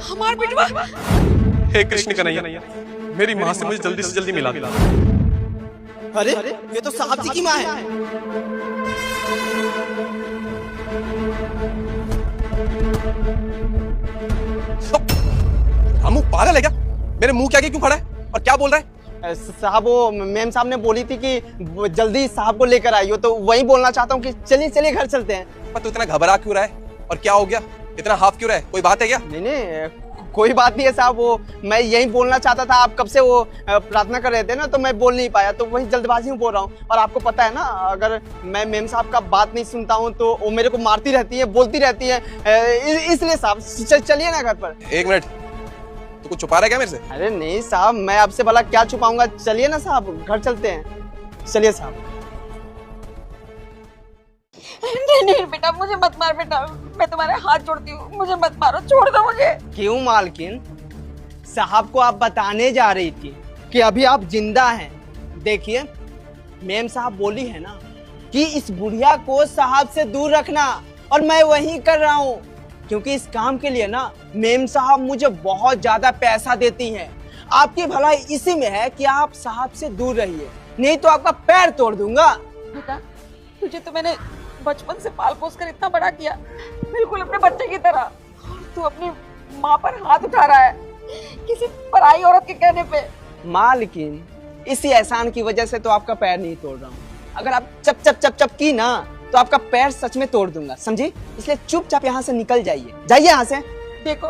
हमार बिटवा। हे कृष्ण कन्हैया, मेरी माँ से मुझे जल्दी से जल्दी मिला। अरे ये तो साहब जी की माँ है। रामू पागल है क्या? मेरे मुंह के आगे क्यों खड़ा है और क्या बोल रहा है? साहब वो मेम साहब ने बोली थी कि जल्दी साहब को लेकर आइयो, तो वही बोलना चाहता हूँ कि चलिए चलिए घर चलते हैं। पर तू इतना घबरा क्यों रहा है और क्या हो गया? इतना हाफ क्यों रहा है? कोई बात है क्या? नहीं नहीं कोई बात नहीं है साहब, वो मैं यही बोलना चाहता था। आप कब से वो प्रार्थना कर रहे थे ना, तो मैं बोल नहीं पाया, तो वही जल्दबाजी में बोल रहा हूँ। और आपको पता है ना, अगर मैं मेम साहब का बात नहीं सुनता हूँ तो वो मेरे को मारती रहती है, बोलती रहती है, इसलिए साहब चलिए ना घर पर। एक मिनट, तू कुछ छुपा रहा है क्या मेरे से? अरे नहीं साहब, मैं आपसे भला क्या छुपाऊंगा। चलिए ना साहब, घर चलते हैं। चलिए साहब। नहीं नहीं बेटा, मुझे मत मार बेटा, मैं तुम्हारे हाथ जोड़ती हूँ, मुझे मत मारो, छोड़ दो मुझे। क्यों मालकिन? साहब को आप बताने जा रही थी कि अभी आप जिंदा हैं। देखिए मेम साहब बोली है ना कि इस बुढ़िया को साहब से दूर रखना, और मैं वही कर रहा हूँ, क्योंकि इस काम के लिए ना मेम साहब मुझे बहुत ज्यादा पैसा देती हैं। आपकी भलाई इसी में है कि आप साहब से दूर रहिए, नहीं तो आपका पैर तोड़ दूंगा। बेटा तुझे तो मैंने बचपन से पाल पोस कर इतना बड़ा किया, बिल्कुल अपने बच्चे की तरह, और तू अपनी माँ पर हाथ उठा रहा है किसी पराई औरत के कहने पे। मालकिन इसी एहसान की वजह से तो आपका पैर नहीं तोड़ रहा हूँ। अगर आप चप चप चप चप की ना तो आपका पैर सच में तोड़ दूंगा, समझी? इसलिए चुपचाप यहाँ से निकल जाइए, जाइए यहाँ से। देखो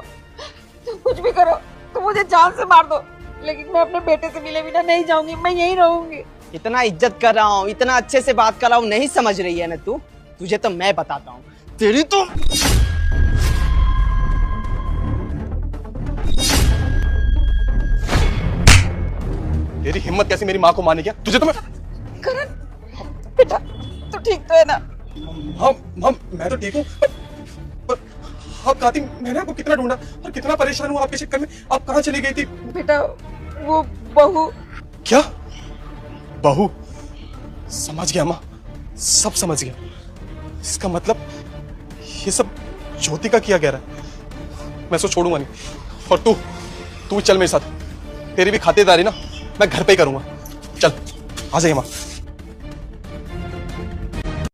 तुम कुछ भी करो, तुम मुझे जान से मार दो, लेकिन मैं अपने बेटे से मिले बिना नहीं जाऊंगी, मैं यहीं रहूंगी। इतना इज्जत कर रहा हूँ, इतना अच्छे से बात कर रहा हूँ, नहीं समझ रही है ना तू? तुझे तो मैं बताता हूँ, तेरी तो। तेरी हिम्मत कैसी मेरी माँ को मारने की? तुझे तो मैं। करण बेटा तू ठीक तो है ना? हाँ मैं तो ठीक हूँ, पर आप कहाँ थी? मैंने आपको कितना ढूंढा और कितना परेशान हुआ आपके चक्कर में। आप कहाँ चली गई थी? बेटा वो बहू। क्या बहू? समझ गया माँ, सब समझ गया। इसका मतलब ये सब ज्योति का किया गया है। मैं इसको छोड़ूंगा नहीं। और तू चल मेरे साथ, तेरी भी खातिरदारी ना मैं घर पे ही करूंगा। चल आ जाइए माँ।